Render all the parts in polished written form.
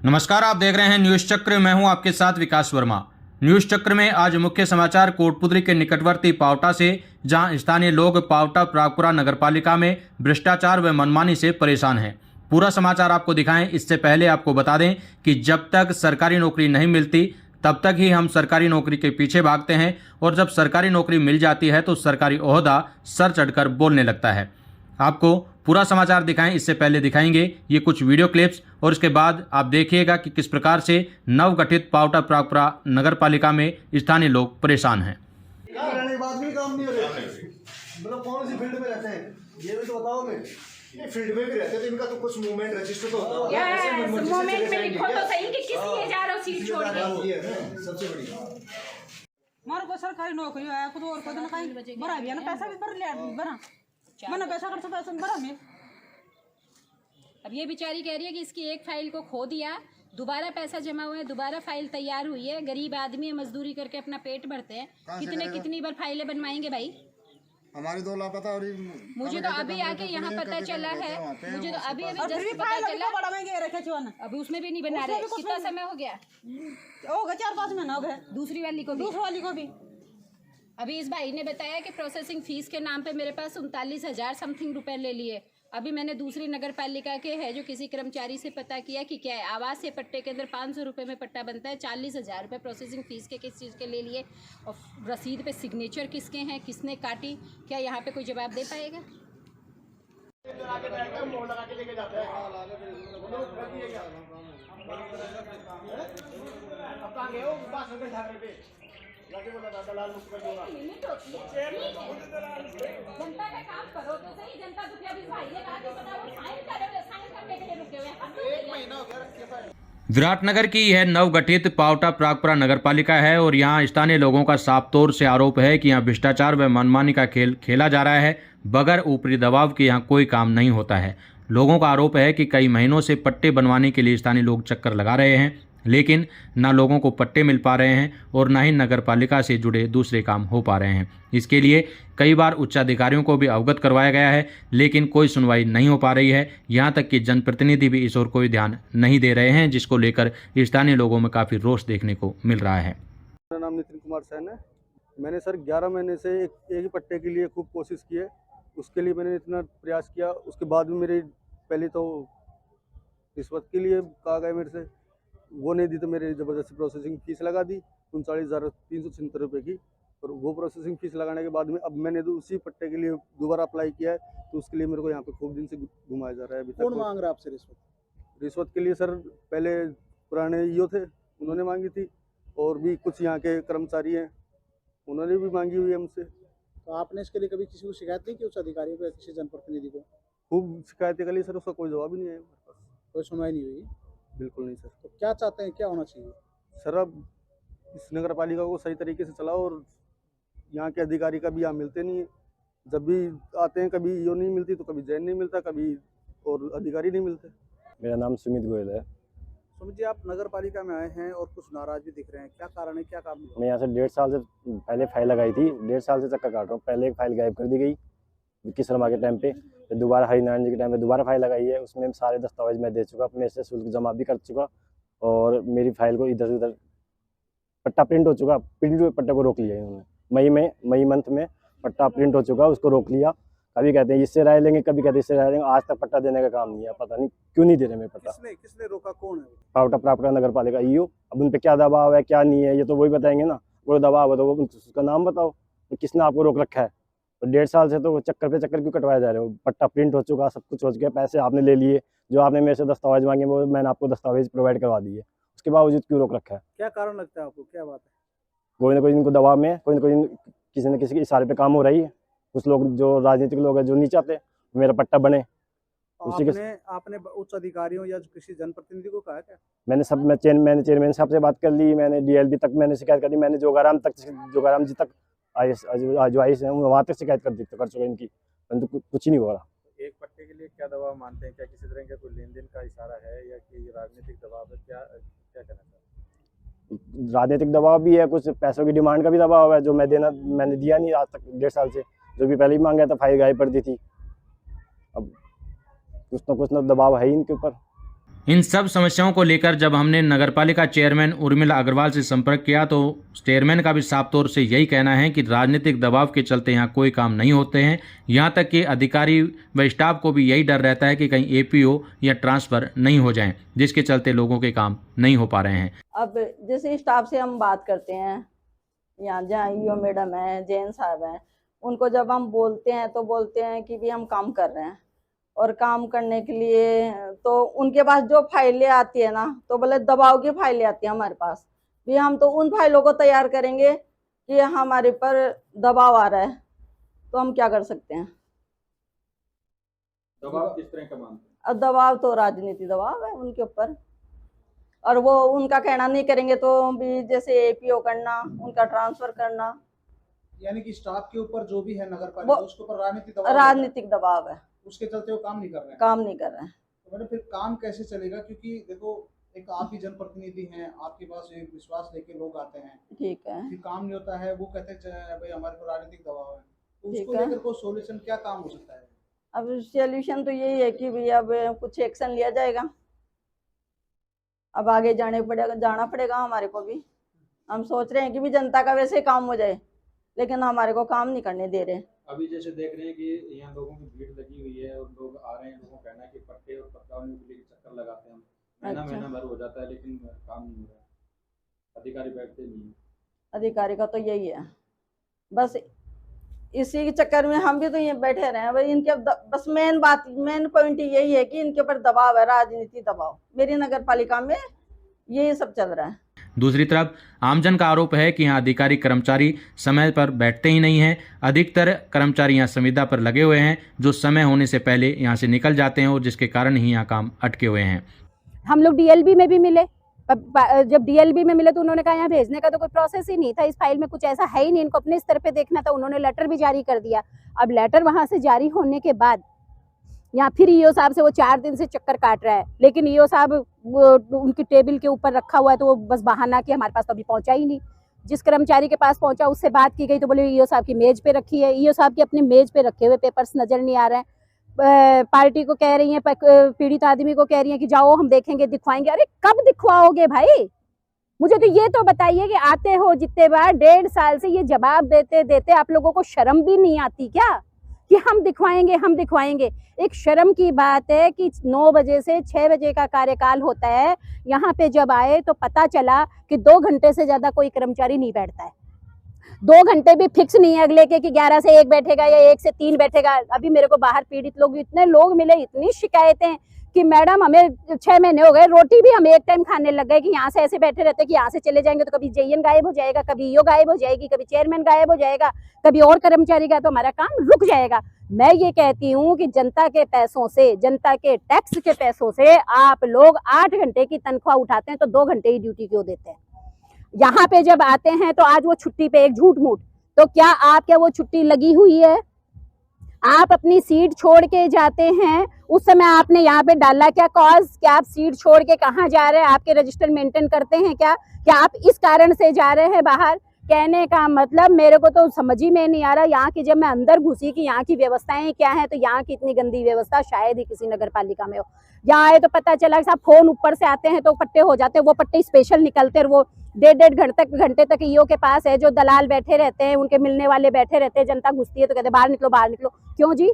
नमस्कार, आप देख रहे हैं न्यूज चक्र। मैं हूं आपके साथ विकास वर्मा। न्यूज चक्र में आज मुख्य समाचार कोटपुतली के निकटवर्ती पावटा से, जहां स्थानीय लोग पावटा प्रागपुरा नगरपालिका में भ्रष्टाचार व मनमानी से परेशान हैं। पूरा समाचार आपको दिखाएं। इससे पहले आपको बता दें कि जब तक सरकारी नौकरी नहीं मिलती तब तक ही हम सरकारी नौकरी के पीछे भागते हैं, और जब सरकारी नौकरी मिल जाती है तो सरकारी ओहदा सर चढ़कर बोलने लगता है। आपको पूरा समाचार दिखाएं, इससे पहले दिखाएंगे ये कुछ वीडियो क्लिप्स, और इसके बाद आप देखिएगा कि किस प्रकार से नवगठित पावटा प्रागपुरा नगर पालिका में स्थानीय लोग परेशान हैं। बाद भी काम नहीं हो रहा मतलब कौन सी फील्ड में रहते हैं ये भी तो बताओ। मैं ये फील्ड में भी रहते हैं तो इनका तो कुछ मूवमेंट रजिस्टर तो होता है। मूवमेंट में लिखो तो सही कि किस लिए जा रहे हो सीट छोड़ के। सबसे बढ़िया मारो को सरकारी नौकरी आया खुद और को दिन कहीं बड़ा भी है ना, पैसा भी भर लिया बना मैंने पैसा कर सकता है बड़ा में। अब ये बेचारी कह रही है कि इसकी एक फाइल को खो दिया, दोबारा पैसा जमा हुआ है, दोबारा फाइल तैयार हुई है। गरीब आदमी है, मजदूरी करके अपना पेट भरते हैं, कितनी बार फाइलें बनवाएंगे भाई। हमारी दो लापता और मुझे तो अभी आके यहाँ पता चला है, मुझे तो अभी जस्ट पता चला। अभी उसमें भी नहीं बना रहे। कितना समय हो गया? हो गया 4-5 महीना हो गए। दूसरी वाली को भी अभी इस भाई ने बताया कि प्रोसेसिंग फीस के नाम पे मेरे पास 39,000 समथिंग रुपए ले लिए। अभी मैंने दूसरी नगर पालिका के है जो किसी कर्मचारी से पता किया कि क्या है, आवास या पट्टे के अंदर 500 रुपये में पट्टा बनता है। 40,000 रुपये प्रोसेसिंग फीस के किस चीज़ के ले लिए, और रसीद पे सिग्नेचर किसके हैं, किसने काटी, क्या यहाँ पे कोई जवाब दे पाएगा? जनता का काम करो तो सही। जनता तो क्या भाई ने कहा कि पता वो साइन करने के लिए रुके हुए हैं। 1 महीना हो गया। विराटनगर की यह नवगठित पावटा प्रागपुरा नगर पालिका है, और यहाँ स्थानीय लोगों का साफ तौर से आरोप है कि यहाँ भ्रष्टाचार व मनमानी का खेल खेला जा रहा है। बगैर ऊपरी दबाव के यहाँ कोई काम नहीं होता है। लोगों का आरोप है कि कई महीनों से पट्टे बनवाने के लिए स्थानीय लोग चक्कर लगा रहे हैं, लेकिन न लोगों को पट्टे मिल पा रहे हैं और न ही नगर पालिका से जुड़े दूसरे काम हो पा रहे हैं। इसके लिए कई बार उच्चाधिकारियों को भी अवगत करवाया गया है, लेकिन कोई सुनवाई नहीं हो पा रही है। यहाँ तक कि जनप्रतिनिधि भी इस ओर कोई ध्यान नहीं दे रहे हैं, जिसको लेकर स्थानीय लोगों में काफ़ी रोष देखने को मिल रहा है। मेरा नाम नितिन कुमार सैन है। मैंने सर 11 महीने से एक ही पट्टे के लिए खूब कोशिश की है। उसके लिए मैंने इतना प्रयास किया, उसके बाद भी मेरी पहले तो रिश्वत के लिए कहा गया मेरे से, वो नहीं दी तो मेरे ज़बरदस्ती प्रोसेसिंग फ़ीस लगा दी 39,376 रुपये की। और वो प्रोसेसिंग फ़ीस लगाने के बाद में अब मैंने तो उसी पट्टे के लिए दोबारा अप्लाई किया है, तो उसके लिए मेरे को यहाँ पे खूब दिन से घुमाया जा रहा है। अभी कौन मांग रहा है आपसे रिश्वत? रिश्वत के लिए सर पहले पुराने ईओ थे, उन्होंने मांगी थी, और भी कुछ यहाँ के कर्मचारी हैं, उन्होंने भी मांगी हुई है हमसे। तो आपने इसके लिए कभी किसी को शिकायत नहीं की, उस अधिकारी को या किसी जनप्रतिनिधि को? खूब शिकायतें कर ली सर, उसका कोई जवाब ही नहीं है मेरे पास। कोई सुनवाई नहीं हुई? बिल्कुल नहीं सर। तो क्या चाहते हैं, क्या होना चाहिए? सर अब इस नगर पालिका को सही तरीके से चलाओ, और यहाँ के अधिकारी कभी यहाँ मिलते नहीं है। जब भी आते हैं कभी ईओ नहीं मिलती, तो कभी जैन नहीं मिलता, कभी और अधिकारी नहीं मिलते। मेरा नाम सुमित गोयल है। सुमित जी, आप नगर पालिका में आए हैं और कुछ नाराज भी दिख रहे हैं, क्या कारण है, क्या काम है? मैं यहाँ से 1.5 साल से पहले फाइल लगाई थी, 1.5 साल से चक्कर काट रहा हूँ। पहले एक फाइल गायब कर दी गई विक्की शर्मा के टाइम पे, फिर दोबारा हरिनारायण जी के टाइम पे दोबारा फाइल लगाई है। उसमें सारे दस्तावेज मैं दे चुका, अपने से शुल्क जमा भी कर चुका, और मेरी फाइल को इधर उधर पट्टा प्रिंट हो चुका। प्रिंट हुए पट्टे को रोक लिया इन्होंने। मई मंथ में पट्टा प्रिंट हो चुका, उसको रोक लिया। कभी कहते हैं इससे राय लेंगे, कभी कहते हैं इससे राय लेंगे। आज तक पट्टा देने का काम नहीं है, पता नहीं क्यों नहीं दे रहे मेरे पट्टा। किसने रोका, कौन है? पावटा प्रागपुरा नगर पालिका ईओ। अब उन पे क्या दबाव है क्या नहीं है ये तो वही बताएंगे ना। कोई दबाव है तो वो उसका नाम बताओ, तो किसने आपको रोक रखा है? तो 1.5 साल से तो चक्कर पे चक्कर क्यों कटवाए जा रहे हो? पट्टा प्रिंट हो चुका, सब कुछ हो चुका, पैसे आपने ले लिए, जो आपने मेरे से दस्तावेज मांगे वो मैंने आपको दस्तावेज प्रोवाइड करवा दिए, उसके बावजूद क्यों रोक रखा है? क्या कारण लगता है आपको, क्या बात है? कोई ना कोई इनको दबाव में, कोई ना कोई किसी न किसी के इशारे पे काम हो रही है। कुछ लोग जो राजनीतिक लोग हैं जो नहीं चाहते मेरा पट्टा बने। आपने उच्च अधिकारियों या किसी जनप्रतिनिधि को कहा क्या? मैंने चेयरमैन साहब से बात कर ली, मैंने डीएलबी तक मैंने शिकायत कर दी, मैंने जोगाराम जी तक जो आई है वहाँ तक शिकायत कर चुका इनकी, परंतु कुछ ही नहीं हो रहा। एक पट्टे के लिए क्या दबाव मानते हैं? क्या किसी तरह का कोई लेन देन का इशारा है या कि राजनीतिक दबाव है? क्या कहना चाहते हैं? राजनीतिक दबाव भी है, कुछ पैसों की डिमांड का भी दबाव है, जो मैंने दिया नहीं आज तक 1.5 साल से। जो भी पहले ही मांगा था फाइल गायब कर दी थी। अब कुछ ना दबाव है ही इनके ऊपर। इन सब समस्याओं को लेकर जब हमने नगरपालिका चेयरमैन उर्मिला अग्रवाल से संपर्क किया तो चेयरमैन का भी साफ तौर से यही कहना है कि राजनीतिक दबाव के चलते यहाँ कोई काम नहीं होते हैं। यहाँ तक कि अधिकारी व स्टाफ को भी यही डर रहता है कि कहीं एपीओ या ट्रांसफ़र नहीं हो जाएं, जिसके चलते लोगों के काम नहीं हो पा रहे हैं। अब जैसे स्टाफ से हम बात करते हैं, यहाँ जहाँ ईओ मैडम है, जैन साहब हैं, उनको जब हम बोलते हैं तो बोलते हैं कि भी हम काम कर रहे हैं, और काम करने के लिए तो उनके पास जो फाइलें आती है ना, तो बोले दबाव की फाइलें आती हैं हमारे पास भी, हम तो उन फाइलों को तैयार करेंगे कि हमारे पर दबाव आ रहा है, तो हम क्या कर सकते हैं। दबाव किस तरह का मानते हैं? अब दबाव तो राजनीति दबाव है उनके ऊपर, और वो उनका कहना नहीं करेंगे तो भी जैसे एपीओ करना, उनका ट्रांसफर करना, यानी कि स्टाफ के ऊपर जो भी है नगर पालिका उसके ऊपर राजनीतिक दबाव है, उसके चलते वो काम नहीं कर रहे हैं। काम नहीं कर रहे हैं। तो मैडम फिर काम कैसे चलेगा, क्योंकि देखो एक आप ही जनप्रतिनिधि हैं, आपके पास एक विश्वास लेके लोग आते हैं, ठीक है, फिर काम नहीं होता है, वो कहते हैं भाई हमारे पर राजनीतिक दबाव है, तो ठीक उसको है। लेकर कोई सोल्यूशन क्या काम हो सकता है? अब सॉल्यूशन तो यही है कि भैया अब कुछ एक्शन लिया जाएगा, अब आगे जाना पड़ेगा हमारे को भी। हम सोच रहे हैं कि भी जनता का वैसे काम हो जाए, लेकिन हमारे को काम नहीं करने दे रहे। अभी जैसे देख रहे हैं कि यहाँ लोगों की भीड़ लगी हुई है और लोग आ रहे हैं, लोगों का कहना है कि पट्टे और पत्तावनी के लिए चक्कर लगाते हैं, अच्छा। महीना भर हो जाता है लेकिन काम नहीं हो रहा है, अधिकारी बैठते नहीं है। अधिकारी का तो यही है, बस इसी के चक्कर में हम भी तो ये बैठे रहे हैं भाई। इनके बस मेन पॉइंट यही है कि इनके ऊपर दबाव है, राजनीति दबाव। मेरी नगर पालिका में यही सब चल रहा है। दूसरी तरफ आमजन का आरोप है कि यहाँ अधिकारी कर्मचारी समय पर बैठते ही नहीं हैं। अधिकतर कर्मचारी यहाँ संविदा पर लगे हुए हैं, जो समय होने से पहले यहाँ से निकल जाते हैं और जिसके कारण ही यहाँ काम अटके हुए हैं। हम लोग डीएलबी में भी मिले, जब डीएलबी में मिले तो उन्होंने कहा यहाँ भेजने का तो कोई प्रोसेस ही नहीं था, इस फाइल में कुछ ऐसा है ही नहीं, इनको अपने स्तर पे देखना था। उन्होंने लेटर भी जारी कर दिया। अब लेटर वहाँ से जारी होने के बाद यहाँ फिर ईओ साहब से वो 4 दिन से चक्कर काट रहा है, लेकिन ईओ साहब उनकी टेबल के ऊपर रखा हुआ है, तो वो बस बहाना कि हमारे पास तो अभी पहुँचा ही नहीं। जिस कर्मचारी के पास पहुँचा उससे बात की गई तो बोले ईओ साहब की मेज पे रखी है। ईओ साहब की अपनी मेज पे रखे हुए पेपर्स नजर नहीं आ रहे हैं। पार्टी को कह रही हैं, पीड़ित आदमी को कह रही हैं कि जाओ हम देखेंगे, दिखवाएंगे। अरे कब दिखवाओगे भाई? मुझे तो ये तो बताइए कि आते हो जितने बार, 1.5 साल से ये जवाब देते देते आप लोगों को शर्म भी नहीं आती क्या कि हम दिखवाएंगे, हम दिखवाएंगे? एक शर्म की बात है कि 9 बजे से 6 बजे का कार्यकाल होता है। यहाँ पे जब आए तो पता चला कि 2 घंटे से ज्यादा कोई कर्मचारी नहीं बैठता है। 2 घंटे भी फिक्स नहीं है अगले के कि 11 से 1 बैठेगा या 1 से 3 बैठेगा। अभी मेरे को बाहर पीड़ित लोग, इतने लोग मिले, इतनी शिकायतें कि मैडम हमें 6 महीने हो गए, रोटी भी हम एक टाइम खाने लग गए कि यहाँ से ऐसे बैठे रहते कि यहाँ से चले जाएंगे तो कभी जेईएन गायब हो जाएगा, कभी ईओ गायब हो जाएगी, कभी चेयरमैन गायब हो जाएगा, कभी और कर्मचारी का, तो हमारा काम रुक जाएगा। मैं ये कहती हूँ कि जनता के पैसों से, जनता के टैक्स के पैसों से आप लोग 8 घंटे की तनख्वाह उठाते हैं तो 2 घंटे ही ड्यूटी क्यों देते हैं? यहाँ पे जब आते हैं तो आज वो छुट्टी पे एक झूठ मूठ, तो क्या वो छुट्टी लगी हुई है? आप अपनी सीट छोड़ के जाते हैं, उस समय आपने यहाँ पे डाला क्या कॉज? क्या आप सीट छोड़ के कहाँ जा रहे हैं? आपके रजिस्टर मेंटेन करते हैं क्या आप इस कारण से जा रहे हैं बाहर? कहने का मतलब मेरे को तो समझ ही में नहीं आ रहा। यहाँ की जब मैं अंदर घुसी कि यहाँ की व्यवस्थाएं क्या हैं, तो यहाँ की इतनी गंदी व्यवस्था शायद ही किसी नगर पालिका में हो। यहाँ आए तो पता चला कि साहब फोन ऊपर से आते हैं तो पट्टे हो जाते हैं, वो पट्टे स्पेशल निकलते हैं, वो 1.5 घंटे तक ईओ के पास है, जो दलाल बैठे रहते हैं, उनके मिलने वाले बैठे रहते हैं। जनता घुसती है तो कहते बाहर निकलो, बाहर निकलो। क्यों जी?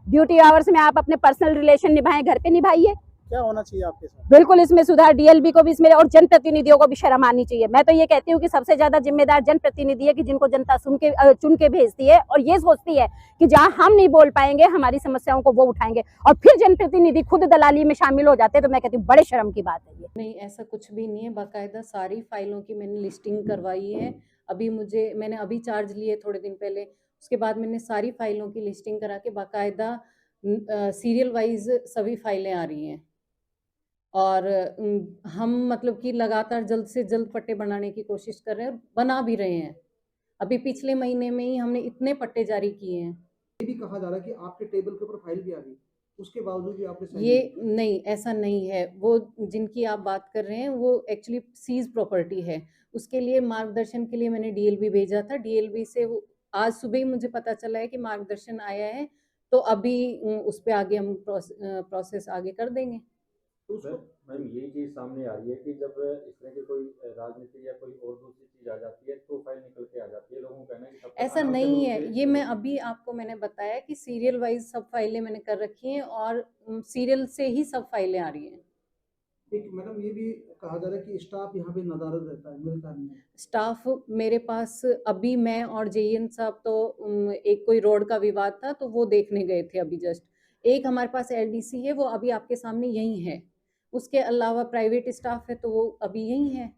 ड्यूटी आवर्स में आप अपने पर्सनल रिलेशन निभाएं, घर पे निभाइए। क्या होना चाहिए आपके साथ? बिल्कुल इसमें सुधार, डीएलबी को भी इसमें, और जनप्रतिनिधियों को भी शर्म आनी चाहिए। मैं तो ये कहती हूँ कि सबसे ज्यादा जिम्मेदार जनप्रतिनिधि है कि जिनको जनता चुन के भेजती है और ये सोचती है कि जहाँ हम नहीं बोल पाएंगे हमारी समस्याओं को वो उठाएंगे, और फिर जनप्रतिनिधि खुद दलाली में शामिल हो जाते हैं। तो मैं कहती हूँ बड़े शर्म की बात है ये। नहीं, ऐसा कुछ भी नहीं है। बाकायदा सारी फाइलों की मैंने लिस्टिंग करवाई है। मैंने अभी चार्ज लिए थोड़े दिन पहले, उसके बाद मैंने सारी फाइलों की लिस्टिंग करा के बाकायदा सीरियल वाइज सभी फाइलें आ रही हैं, और हम मतलब कि लगातार जल्द से जल्द पट्टे बनाने की कोशिश कर रहे हैं, बना भी रहे हैं। अभी पिछले महीने में ही हमने इतने पट्टे जारी किए हैं। ये भी कहा जा रहा है कि आपके टेबल के ऊपर फाइल भी आ गई, उसके बावजूद भी आपने साइन ये नहीं, ऐसा नहीं है। वो जिनकी आप बात कर रहे हैं वो एक्चुअली सीज प्रॉपर्टी है। उसके लिए मार्गदर्शन के लिए मैंने डीएलबी भेजा था। डीएलबी से वो आज सुबह ही मुझे पता चला है कि मार्गदर्शन आया है, तो अभी उस पर आगे हम प्रोसेस आगे कर देंगे। तो उसको मैम यही चीज़ सामने आ रही है कि जब इस तरह की कोई राजनीति या कोई और दूसरी चीज़ आ जाती है तो फाइल निकल के आ जाती है, लोगों को कहना है कि सब कुछ ऐसा आराम से नहीं लोगों है। के- ये मैं अभी आपको मैंने बताया कि सीरियल वाइज सब फाइलें मैंने कर रखी हैं और सीरियल से ही सब फाइलें आ रही हैं। एक मैडम ये भी कहा जा रहा है कि स्टाफ यहाँ पे नदारद रहता है, मिलता नहीं है। स्टाफ मेरे पास अभी मैं और जेईएन साहब तो एक कोई रोड का विवाद था तो वो देखने गए थे अभी जस्ट। एक हमारे पास एलडीसी है वो अभी आपके सामने यहीं है। उसके अलावा प्राइवेट स्टाफ है तो वो अभी यहीं है।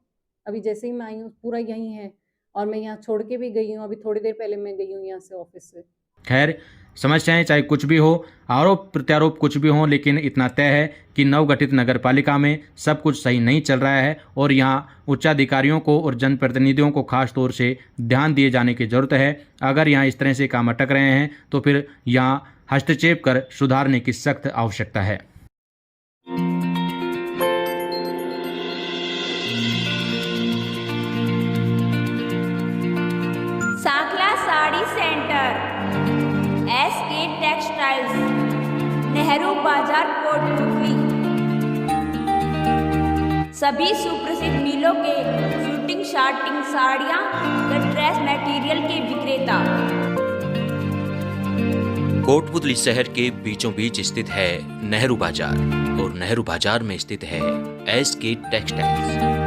अभी जैसे ही मैं आई हूँ पूरा यहीं है और मैं यहाँ छोड़ के भी गई हूँ। अभी थोड़ी देर पहले मैं गई हूँ यहाँ से ऑफिस से। खैर, समस्याएं चाहे कुछ भी हो, आरोप प्रत्यारोप कुछ भी हो, लेकिन इतना तय है कि नवगठित नगर पालिका में सब कुछ सही नहीं चल रहा है और यहाँ उच्चाधिकारियों को और जनप्रतिनिधियों को खास तौर से ध्यान दिए जाने की ज़रूरत है। अगर यहाँ इस तरह से काम अटक रहे हैं तो फिर यहाँ हस्तक्षेप कर सुधारने की सख्त आवश्यकता है। Sankhla sari centre, SK textiles, Nehru Bazar, Kotputli. सभी सुप्रसिद्ध मिलों के शूटिंग शार्टिंग साड़ियाँ व ड्रेस मटेरियल के विक्रेता। कोटपुतली शहर के बीचों बीच स्थित है नेहरू बाजार और नेहरू बाजार में स्थित है SK textiles.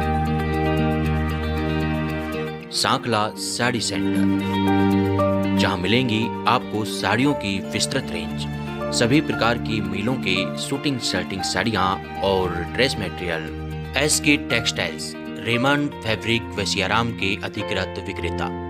Sankhla sari centre, जहां मिलेंगी आपको साड़ियों की विस्तृत रेंज, सभी प्रकार की मिलों के शूटिंग शर्टिंग साड़ियां और dress material. SK textiles Raymond fabric व सियाराम के अधिकृत विक्रेता।